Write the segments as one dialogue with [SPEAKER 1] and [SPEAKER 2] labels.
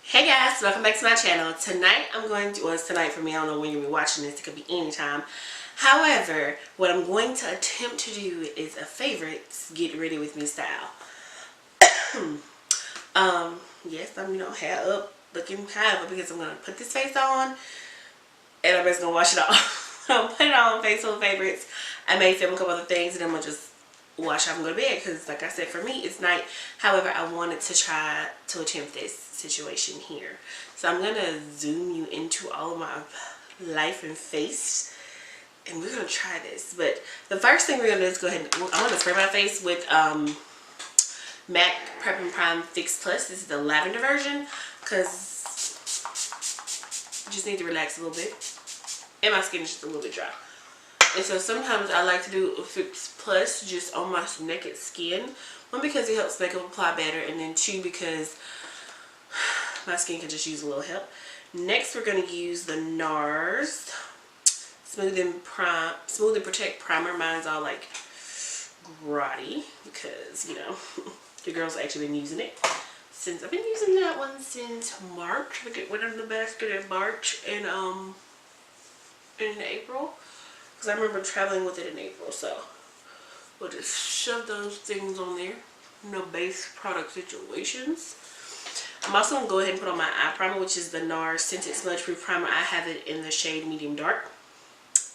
[SPEAKER 1] Hey guys, welcome back to my channel. Tonight I'm going to, well it's tonight for me, I don't know when you'll be watching this, it could be anytime. However, what I'm going to attempt to do is a favorites get ready with me style. Yes, I'm hair up, looking however because I'm going to put this face on and I'm just going to wash it off. I'll put it on facial favorites. I may film a couple other things and then I'm going to just wash off and go to bed because like I said, for me it's night. However, I wanted to try to attempt this situation here. So I'm going to zoom you into all of my life and face and we're going to try this. But the first thing we're going to do is go ahead and, I want to spray my face with MAC Prep and Prime Fix Plus. This is the lavender version because I just need to relax a little bit and my skin is just a little bit dry. And so sometimes I like to do a Fix Plus just on my naked skin. One, because it helps makeup apply better, and then two, because my skin can just use a little help. Next, we're going to use the NARS Smooth and Protect Primer. Mine's all like grotty because, you know, the girls actually been using it. Since I've been using that one since March. It went in the basket in March and in April. Because I remember traveling with it in April, so we'll just shove those things on there. No base product situations. I'm also going to go ahead and put on my eye primer, which is the NARS Scented Smudge Proof Primer. I have it in the shade Medium Dark.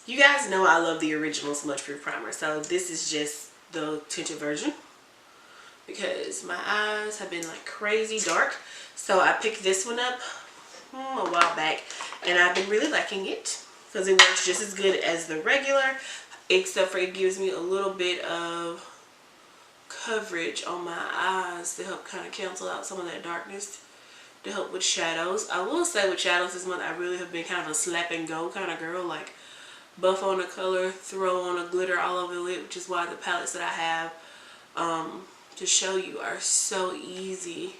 [SPEAKER 1] You guys know I love the original Smudge Proof Primer, so this is just the tinted version. Because my eyes have been like crazy dark. So I picked this one up a while back, and I've been really liking it. Because it works just as good as the regular, except for it gives me a little bit of coverage on my eyes to help kind of cancel out some of that darkness, to help with shadows. I will say with shadows this month I really have been kind of a slap and go kind of girl, like buff on a color, throw on a glitter all over the lid, which is why the palettes that I have to show you are so easy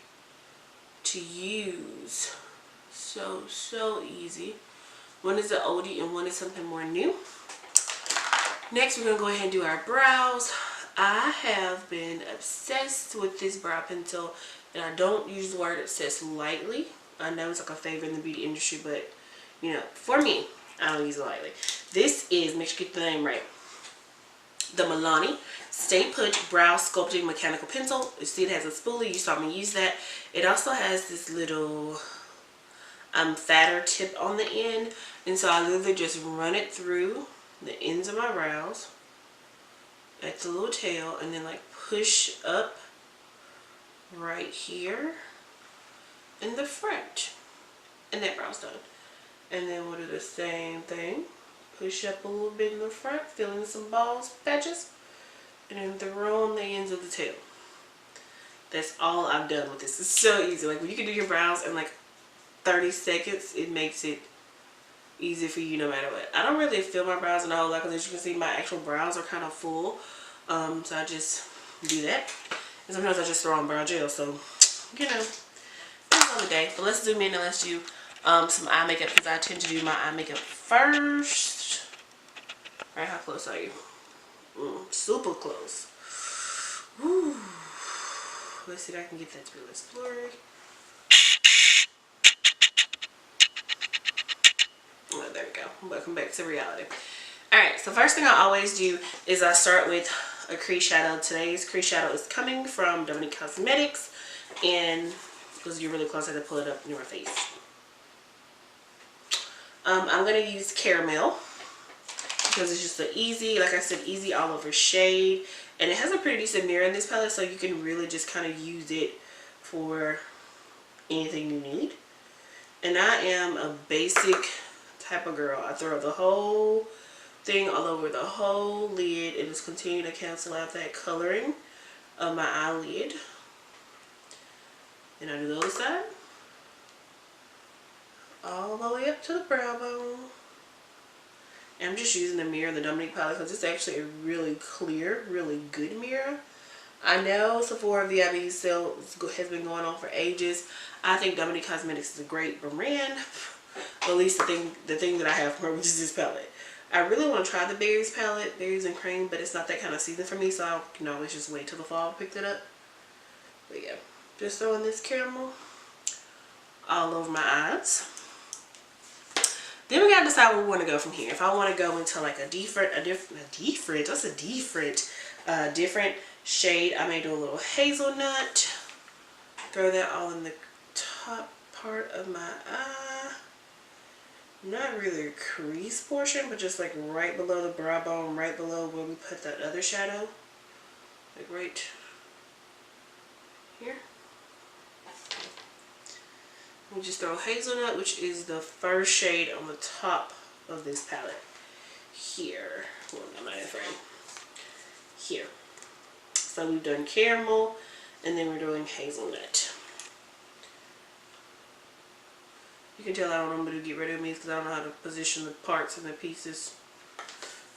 [SPEAKER 1] to use. So easy. One is an oldie and one is something more new. Next, we're going to go ahead and do our brows. I have been obsessed with this brow pencil, and I don't use the word obsessed lightly. I know it's like a favorite in the beauty industry, but you know, for me, I don't use it lightly. This is, make sure you get the name right, the Milani Stay Put Brow Sculpting Mechanical Pencil. You see it has a spoolie. You saw me use that. It also has this little fatter tip on the end, and so I literally just run it through the ends of my brows at the little tail and then like push up right here in the front, and that brow's done. And then we'll do the same thing, push up a little bit in the front, fill in some balls, patches, and then throw on the ends of the tail. That's all I've done with this. It's so easy. Like when you can do your brows in like 30 seconds, it makes it easy for you no matter what. I don't really fill my brows in a whole lot because as you can see, my actual brows are kind of full. So I just do that. And sometimes I just throw on brow gel. So, you know, depends on the day. But let's zoom in and let's do some eye makeup because I tend to do my eye makeup first. Alright, how close are you? Super close. Woo. Let's see if I can get that to be less blurry. Oh, there we go. Welcome back to reality. Alright, so first thing I always do is I start with a crease shadow. Today's crease shadow is coming from Dominique Cosmetics, and because you're really close, I have to pull it up in your face. I'm going to use Caramel because it's just an easy, like I said, easy all over shade, and it has a pretty decent mirror in this palette, so you can really just kind of use it for anything you need. And I am a basic type of girl. I throw the whole thing all over the whole lid and just continue to cancel out that coloring of my eyelid. Then I do the other side all the way up to the brow bone. And I'm just using the mirror, the Dominique palette, because it's actually a really clear, really good mirror. I know Sephora VIB sale has been going on for ages. I think Dominique Cosmetics is a great brand. At least the thing that I have from her, which is this palette. I really want to try the Berries palette, Berries and Cream, but it's not that kind of season for me, so I can always just wait till the fall to pick it up. But yeah, just throwing this caramel all over my eyes. Then we gotta decide where we want to go from here. If I want to go into like a different shade, I may do a little hazelnut. Throw that all in the top part of my eye. Not really a crease portion, but just like right below the brow bone, right below where we put that other shadow. Like right here. We just throw hazelnut, which is the first shade on the top of this palette. Here. Well, I'm not in frame. Here. So we've done caramel, and then we're doing hazelnut. You can tell I don't know what to get rid of me because I don't know how to position the parts and the pieces.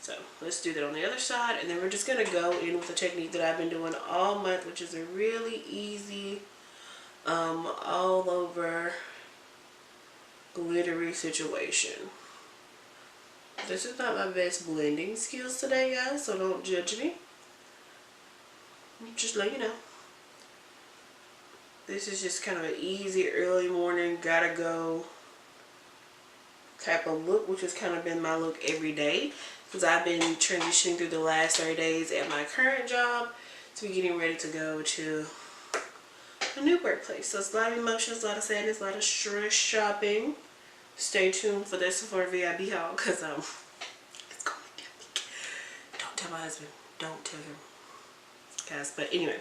[SPEAKER 1] So let's do that on the other side, and then we're just going to go in with the technique that I've been doing all month, which is a really easy all over glittery situation. This is not my best blending skills today, guys, so don't judge me. Just let you know. This is just kind of an easy early morning, gotta go type of look, which has kind of been my look every day because I've been transitioning through the last 30 days at my current job to be getting ready to go to a new workplace. So it's a lot of emotions, a lot of sadness, a lot of stress shopping. Stay tuned for this for a VIP haul because it's going to get me. Don't tell my husband. Don't tell him, guys. But anyway,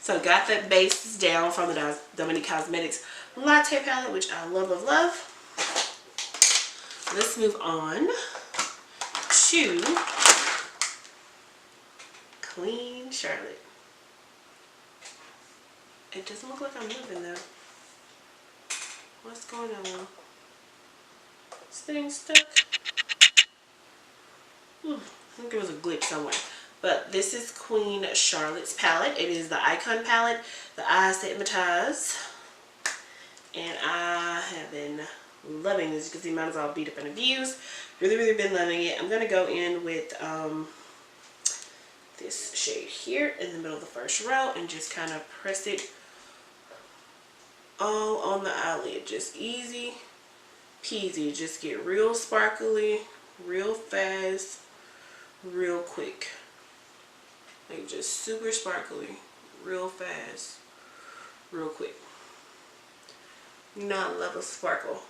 [SPEAKER 1] so got that base down from the Dominique Cosmetics Latte palette, which I love, love, love. Let's move on to Queen Charlotte. It doesn't look like I'm moving though. What's going on? This thing's stuck. I think there was a glitch somewhere. But this is Queen Charlotte's palette. It is the Icon palette, the Eye Stigmatized. And I have been loving this. You can see mine is all beat up and abused. Really, really been loving it. I'm going to go in with this shade here in the middle of the first row and just kind of press it all on the eyelid. Just easy peasy. Just get real sparkly, real fast, real quick. Like just super sparkly, real fast, real quick. You know I love a sparkle.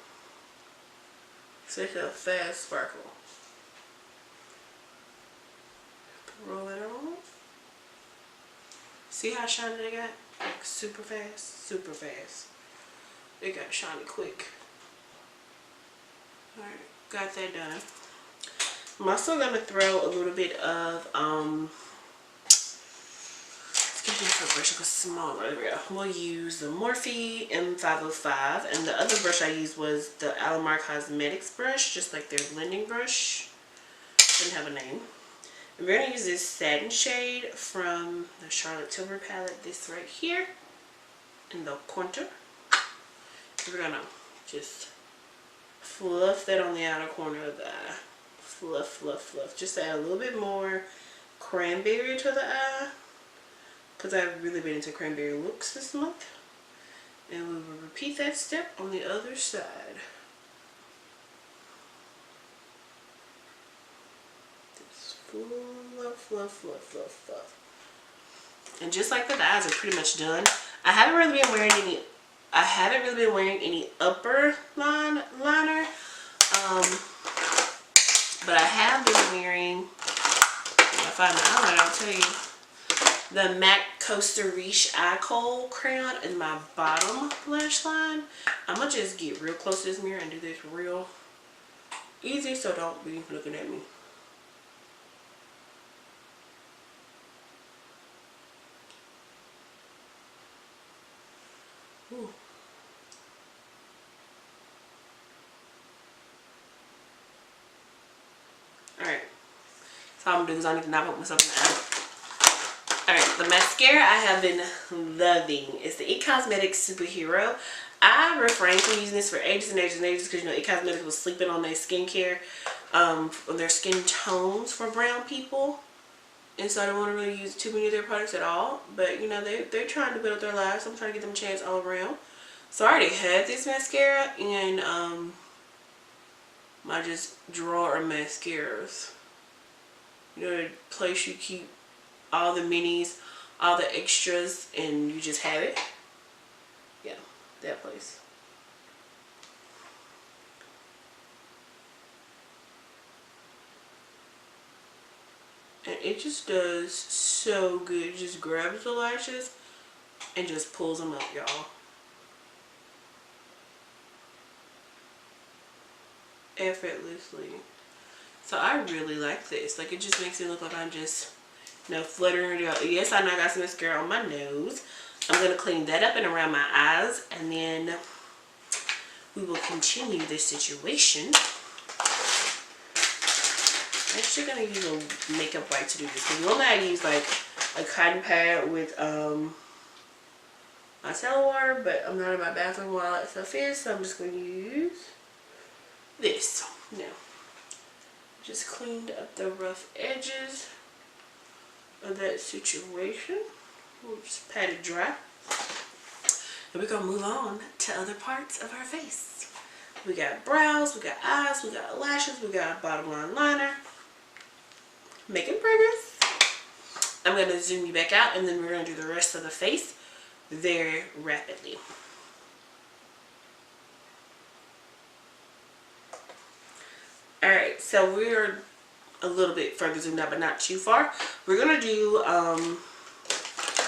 [SPEAKER 1] Such a fast sparkle. Roll it on. See how shiny they got? Like super fast, super fast. They got shiny quick. Alright, got that done. I'm also going to throw a little bit of, let's get a different brush because it's smaller. There we go. We'll use the Morphe M505, and the other brush I used was the Alamar Cosmetics brush, just like their blending brush. Didn't have a name. And we're going to use this satin shade from the Charlotte Tilbury palette, this right here, in the contour. We're going to just fluff that on the outer corner of the eye. Fluff, fluff, fluff. Just add a little bit more cranberry to the eye, because I've really been into cranberry looks this month. And we will repeat that step on the other side. Just fluff, fluff, fluff, fluff, fluff. And just like that, the eyes are pretty much done. I haven't really been wearing any upper liner. But I have been wearing, if I find the eyeliner, I'll tell you, the MAC Costa Riche Eye Kohl crayon in my bottom lash line. I'm going to just get real close to this mirror and do this real easy, so don't be looking at me. Ooh. Alright, so I'm going to do is I need to knock up myself in the eye. Alright, the mascara I have been loving is the IT Cosmetics Superhero. I refrained from using this for ages and ages and ages because, you know, IT Cosmetics was sleeping on their skincare, on their skin tones for brown people. And so I don't want to really use too many of their products at all. But, you know, they're trying to build up their lives. So I'm trying to give them a chance all around. So I already had this mascara in my just drawer of mascaras. You know, the place you keep all the minis, all the extras, and you just have it. Yeah, that place. And it just does so good. It just grabs the lashes and just pulls them up, y'all. Effortlessly. So I really like this. Like, it just makes it look like I'm just, you know, fluttering it out. Yes, I know I got some mascara on my nose. I'm going to clean that up and around my eyes, and then we will continue this situation. I'm actually going to use a makeup wipe to do this. Because normally I use like a cotton pad with micellar water, but I'm not in my bathroom while that stuff is, so I'm just going to use this. Now, just cleaned up the rough edges of that situation. We'll just pat it dry. And we're going to move on to other parts of our face. We got brows, we got eyes, we got lashes, we got a bottom line liner. Making progress. I'm going to zoom you back out, and then we're going to do the rest of the face very rapidly. Alright, so we're a little bit further zoomed out, but not too far. We're going to do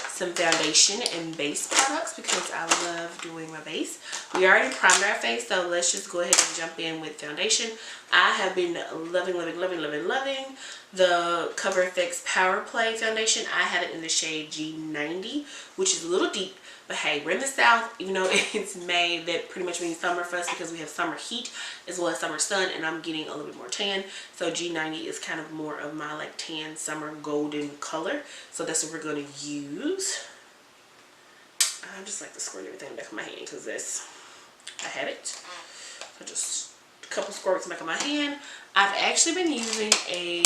[SPEAKER 1] some foundation and base products because I love doing my base. We already primed our face, so let's just go ahead and jump in with foundation. I have been loving the Cover FX Power Play foundation. I have it in the shade G90, which is a little deep, but hey, we're in the South. Even though it's May, that pretty much means summer for us because we have summer heat as well as summer sun, and I'm getting a little bit more tan. So G90 is kind of more of my like tan summer golden color. So that's what we're going to use. I just like to squirt everything in the back of my hand because I have it. So just a couple squirts in the back of my hand. I've actually been using a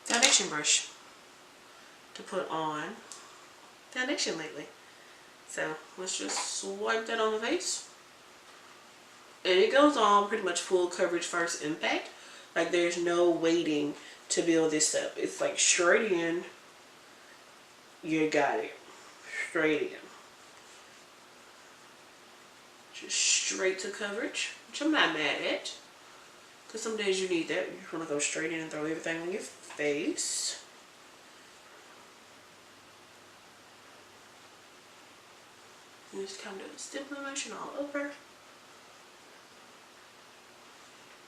[SPEAKER 1] foundation brush to put on foundation lately. So let's just swipe that on the face. And it goes on pretty much full coverage first impact. Like there's no waiting to build this up. It's like straight in. You got it. Straight in. Just straight to coverage, which I'm not mad at. Because some days you need that. You just want to go straight in and throw everything on your face. And just kind of do a stippling motion all over. And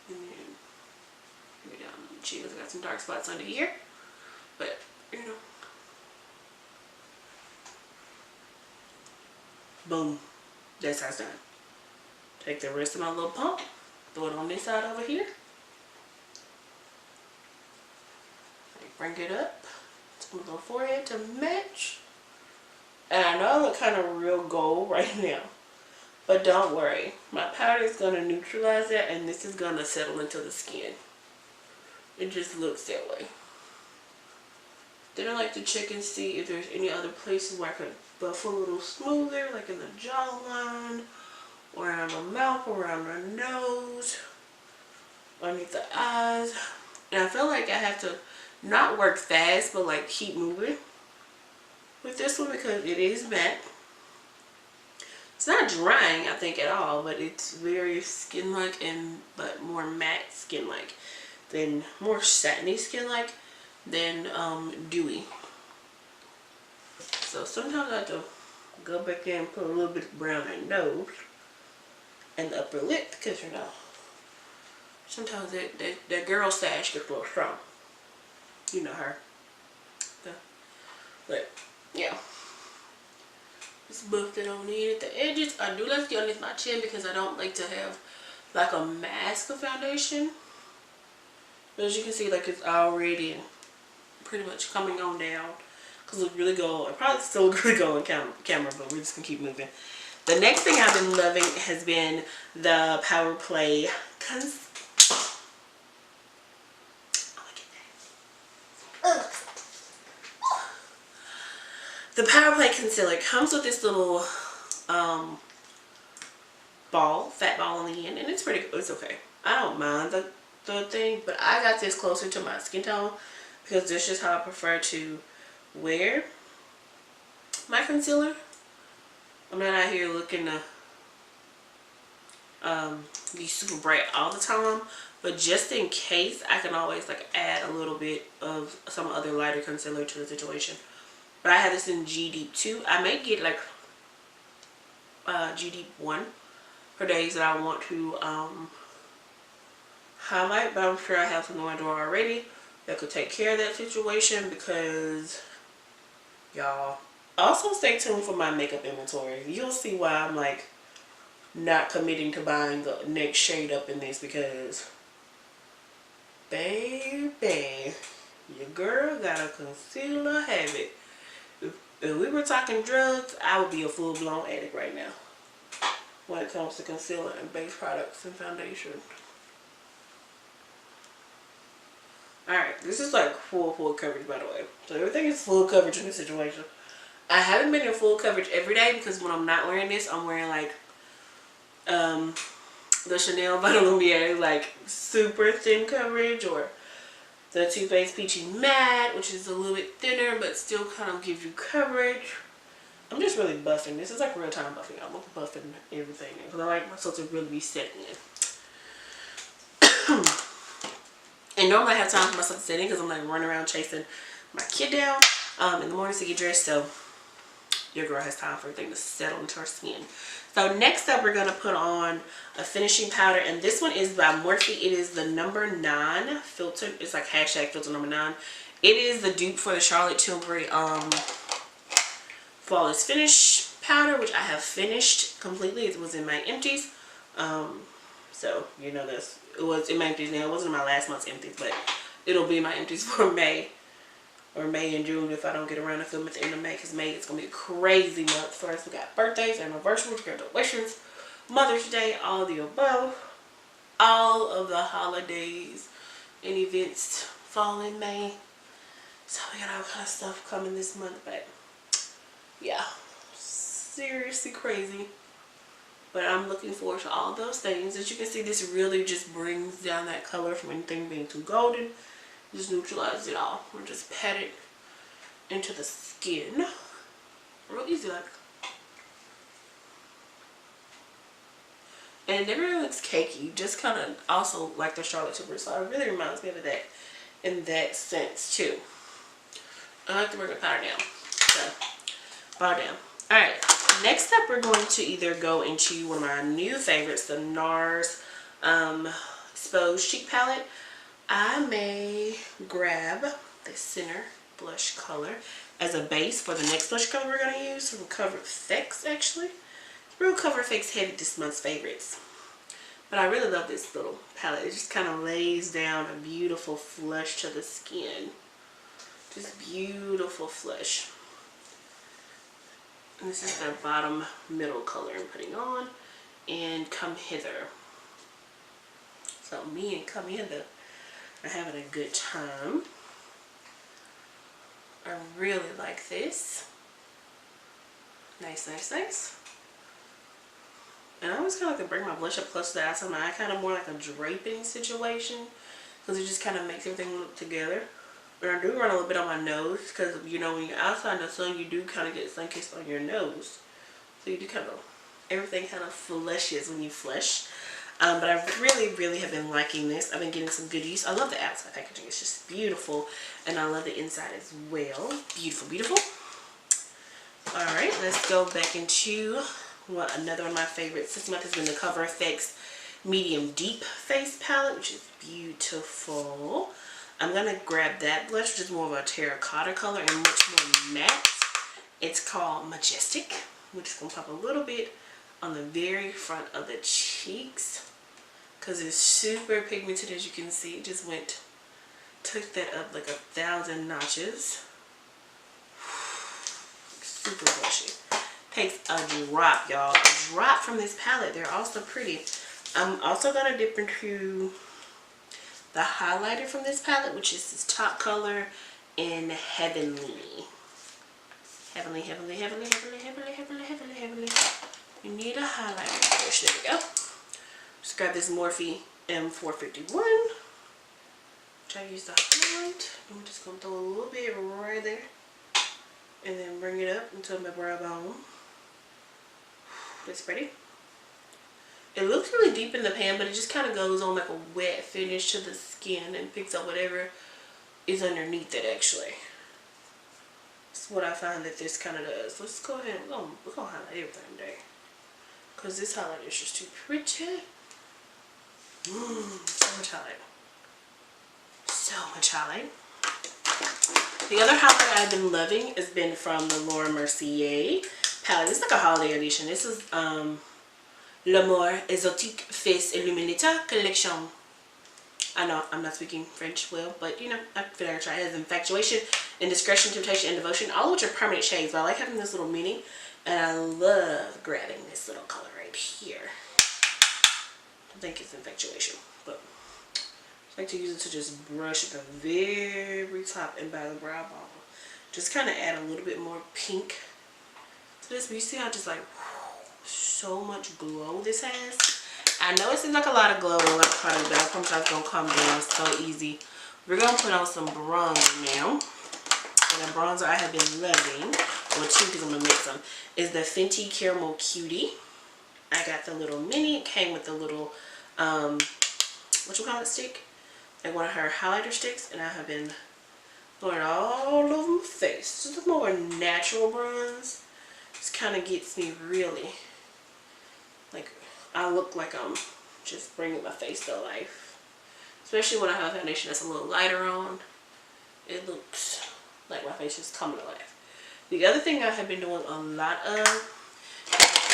[SPEAKER 1] then bring it down on the cheek. I got some dark spots under here. But, you know. Boom. That's how it's done. Take the rest of my little pump. Throw it on this side over here. Bring it up to my little forehead to match. And I know I look kind of real gold right now. But don't worry. My powder is going to neutralize that, and this is going to settle into the skin. It just looks that way. Then I like to check and see if there's any other places where I could buff a little smoother, like in the jawline, or around the mouth, or around the nose, underneath the eyes. And I feel like I have to not work fast, but like keep moving with this one because it is matte. It's not drying, I think, at all, but it's very skin-like but more matte skin-like than more satiny skin-like than dewy. So sometimes I have to go back in and put a little bit of brown in the nose and the upper lip because, you know, sometimes that girl stash gets a little strong. You know her. But, yeah. Just buff it on in at the edges. I do like to get underneath my chin because I don't like to have like a mask of foundation. But as you can see, like it's already pretty much coming on down. Because it look really good. It probably still look really good on camera, but we're just going to keep moving. The next thing I've been loving has been the Power Play The Power Play Concealer comes with this little ball, fat ball on the end, and it's pretty good. It's okay. I don't mind the thing, but I got this closer to my skin tone because this is how I prefer to wear my concealer. I'm not out here looking to be super bright all the time, but just in case, I can always like add a little bit of some other lighter concealer to the situation. But I have this in G Deep 2. I may get like G Deep 1 for days that I want to highlight, but I'm sure I have some in my drawer already that could take care of that situation because y'all. Also stay tuned for my makeup inventory. You'll see why I'm like not committing to buying the next shade up in this, because baby, your girl got a concealer habit. If we were talking drugs, I would be a full-blown addict right now when it comes to concealer and base products and foundation. Alright, this is like full coverage, by the way. So everything is full coverage in this situation. I haven't been in full coverage every day because when I'm not wearing this, I'm wearing like the Chanel Vital Lumiere like super thin coverage, or the Too Faced Peachy Matte, which is a little bit thinner but still kind of gives you coverage. I'm just really buffing. This is like real time buffing. I'm buffing everything because I like myself to really be setting in. And normally I have time for myself to set in because I'm like running around chasing my kid down in the mornings to get dressed. So your girl has time for everything to settle into her skin. So next up, we're going to put on a finishing powder, and this one is by Morphe. It is the number 9 filter. It's like hashtag filter number 9. It is the dupe for the Charlotte Tilbury Flawless Finish powder, which I have finished completely. It was in my empties. So you know this. It was in my empties now. It wasn't in my last month's empties, but it'll be my empties for May. Or May and June if I don't get around to film at the end of May, because May is going to be a crazy month for us. We got birthdays, anniversaries, graduations, Mother's Day, all of the above. All of the holidays and events fall in May. So we got all kind of stuff coming this month, but yeah, seriously crazy. But I'm looking forward to all those things. As you can see, this really just brings down that color from anything being too golden. Just neutralize it all. Or just pat it into the skin. Real easy, like. And it never really looks cakey. Just kind of also like the Charlotte Tilbury. So it really reminds me of that in that sense too. I like to bring the powder down. So, powder down. Alright. Next up, we're going to either go into one of my new favorites, the NARS Exposed Cheek Palette. I may grab the center blush color as a base for the next blush color we're going to use from Cover FX, actually. Real Cover FX heavy this month's favorites. But I really love this little palette. It just kind of lays down a beautiful flush to the skin. Just beautiful flush. And this is the bottom middle color I'm putting on. And Come Hither. So me and Come Hither are having a good time. I really like this. Nice, nice, nice. And I always kind of like to bring my blush up close to the outside of my eye, kind of more like a draping situation, because it just kind of makes everything look together. But I do run a little bit on my nose, because you know when you're outside in the sun, you do kind of get sun kissed on your nose. So you do kind of, everything kind of flushes when you flush. But I really have been liking this. I've been getting some good use. I love the outside packaging. It's just beautiful. And I love the inside as well. Beautiful, beautiful. Alright, let's go back into another one of my favorites. This month has been the Cover FX Medium Deep Face Palette, which is beautiful. I'm going to grab that blush, which is more of a terracotta color and much more matte. It's called Majestic, which is going to pop a little bit on the very front of the cheeks. Because it's super pigmented, as you can see. It just took that up like 1,000 notches. Super blushy. Takes a drop, y'all. A drop from this palette. They're also pretty. I'm also going to dip into the highlighter from this palette, which is this top color in Heavenly. Heavily, heavily, heavily, heavily, heavily, heavily, heavily, heavily. You need a highlighter brush. There we go. Just grab this Morphe M451, which I use to highlight. I'm just gonna throw a little bit right there, and then bring it up until my brow bone. That's pretty. It looks really deep in the pan, but it just kind of goes on like a wet finish to the skin and picks up whatever is underneath it. Actually, that's what I find that this kind of does. Let's go ahead and we're gonna highlight everything today, because this highlight is just too pretty. So much highlight. So much highlight. The other highlight I've been loving has been from the Laura Mercier palette. It's like a holiday edition. This is L'Amour Exotique Face Illuminator Collection. I know I'm not speaking French well, but you know, I feel like I try. It has Infatuation, Indiscretion, Temptation, and Devotion, all of which are permanent shades, but I like having this little mini, and I love grabbing this little color right here. I think it's Infatuation, but I like to use it to just brush at the very top and by the brow bone. Just kind of add a little bit more pink to this, but you see how just like so much glow this has. I know it seems like a lot of glow and a lot of product, but I promise it's gonna come down so easy. We're gonna put on some bronzer now, and the bronzer I have been loving, well, two because I'm gonna mix them, is the Fenty Caramel Cutie. I got the little mini. It came with the little stick, like one of her highlighter sticks, and I have been throwing it all over my face. Just a more natural bronze. Just kind of gets me really, like, I look like I'm just bringing my face to life. Especially when I have a foundation that's a little lighter on. It looks like my face is coming to life. The other thing I have been doing a lot of,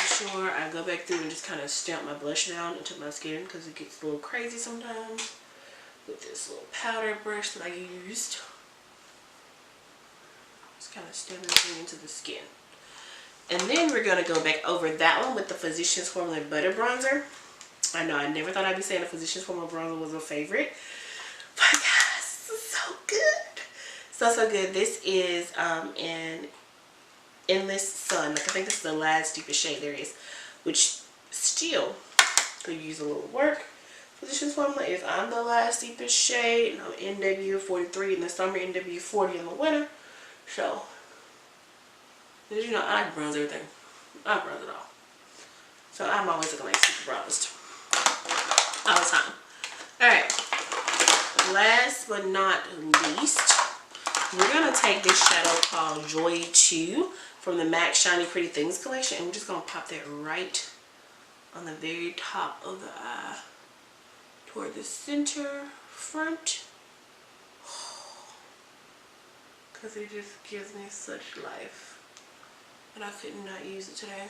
[SPEAKER 1] sure I go back through and just kind of stamp my blush down into my skin, because it gets a little crazy sometimes with this little powder brush that I used. Just kind of stamp everything into the skin. And then we're going to go back over that one with the Physicians Formula Butter Bronzer. I know I never thought I'd be saying the Physicians Formula Bronzer was a favorite, but guys, this is so good. So good. This is in Endless Sun. Like, I think this is the last deepest shade there is, which still could use a little work. Physicians Formula is on the last deepest shade. I'm NW43 in the summer, NW40 in the winter. So, you know, I like to bronze everything. I bronze it all. So I'm always looking like super bronzed all the time. Alright, last but not least, we're going to take this shadow called Joy 2 from the MAC Shiny Pretty Things collection, and we're just going to pop that right on the very top of the eye toward the center front, because it just gives me such life, and I could not use it today.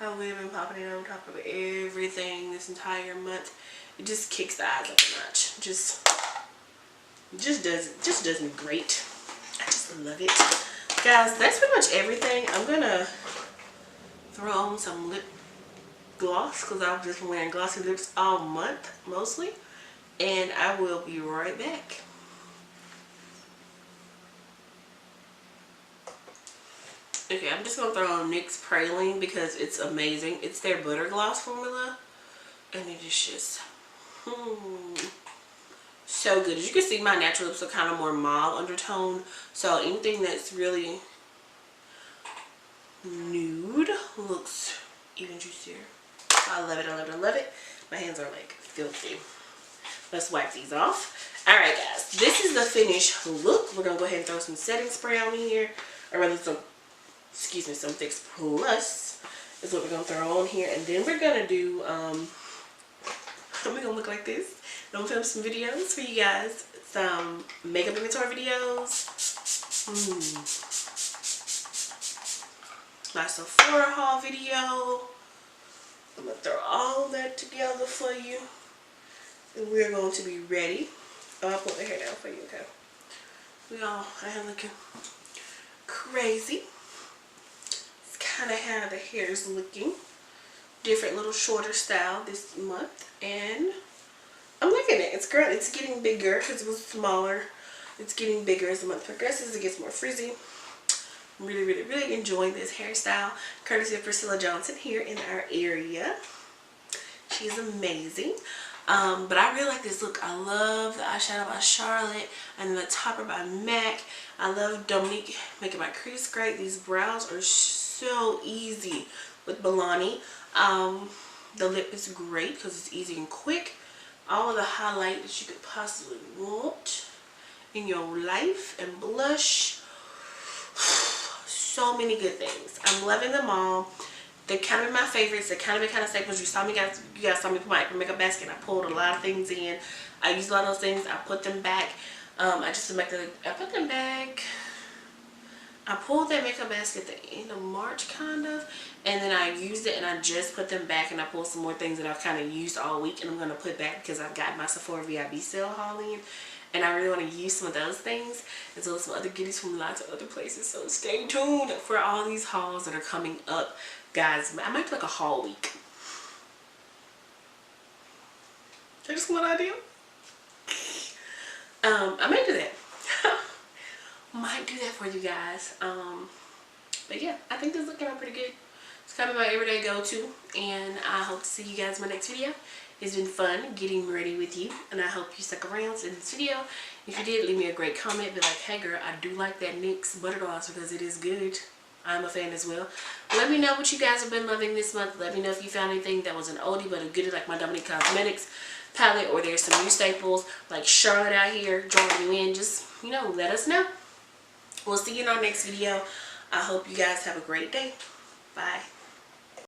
[SPEAKER 1] I would have been popping it on top of everything this entire month. It just kicks the eyes up a notch. Just does me great. I just love it. Guys, that's pretty much everything. I'm gonna throw on some lip gloss, because I've just been wearing glossy lips all month mostly, and I will be right back. Okay, I'm just gonna throw on NYX Praline because it's amazing. It's their butter gloss formula, and it is just so good. As you can see, my natural lips are kind of more mauve undertone, so anything that's really nude looks even juicier. I love it, I love it, I love it. My hands are like filthy. Let's wipe these off. Alright guys, this is the finished look. We're gonna go ahead and throw some setting spray on here, or rather some, excuse me, some Fix Plus is what we're gonna throw on here, and then we're gonna do we're gonna look like this. I'm gonna film some videos for you guys, some makeup inventory videos, my Sephora haul video. I'm gonna throw all that together for you, and we're going to be ready. Oh, I'll put the hair down for you, okay? We all are looking crazy. It's kind of how the hair is looking. Different little shorter style this month, and I'm liking it. It's great. It's getting bigger because it was smaller. It's getting bigger as the month progresses. It gets more frizzy. really, really, really enjoying this hairstyle, courtesy of Priscilla Johnson here in our area. She's amazing. But I really like this look. I love the eyeshadow by Charlotte and the topper by MAC. I love Dominique making my crease great. These brows are so easy with Milani. The lip is great because it's easy and quick. All of the highlight that you could possibly want in your life, and blush. So many good things. I'm loving them all. They're kind of my favorites. They're kind of staples. You guys saw me put my makeup basket. I pulled a lot of things in. I used a lot of those things. I put them back. I put them back. I pulled that makeup basket at the end of March, kind of, and then I used it and I just put them back, and I pulled some more things that I've kind of used all week and I'm going to put back because I've got my Sephora VIB sale haul in, and I really want to use some of those things as well as some other goodies from lots of other places. So stay tuned for all these hauls that are coming up, guys. I might do like a haul week. That's just one idea. I might do that. Might do that for you guys. But yeah, I think this is looking out pretty good. It's kind of my everyday go-to, and I hope to see you guys in my next video. It's been fun getting ready with you, and I hope you stuck around in this video. If you did, leave me a great comment. Be like, hey girl, I do like that NYX butter gloss because it is good. I'm a fan as well. Let me know what you guys have been loving this month. Let me know if you found anything that was an oldie but a goodie, like my Dominique Cosmetics palette, or there's some new staples like Charlotte out here drawing you in. Just, you know, let us know. We'll see you in our next video. I hope you guys have a great day. Bye.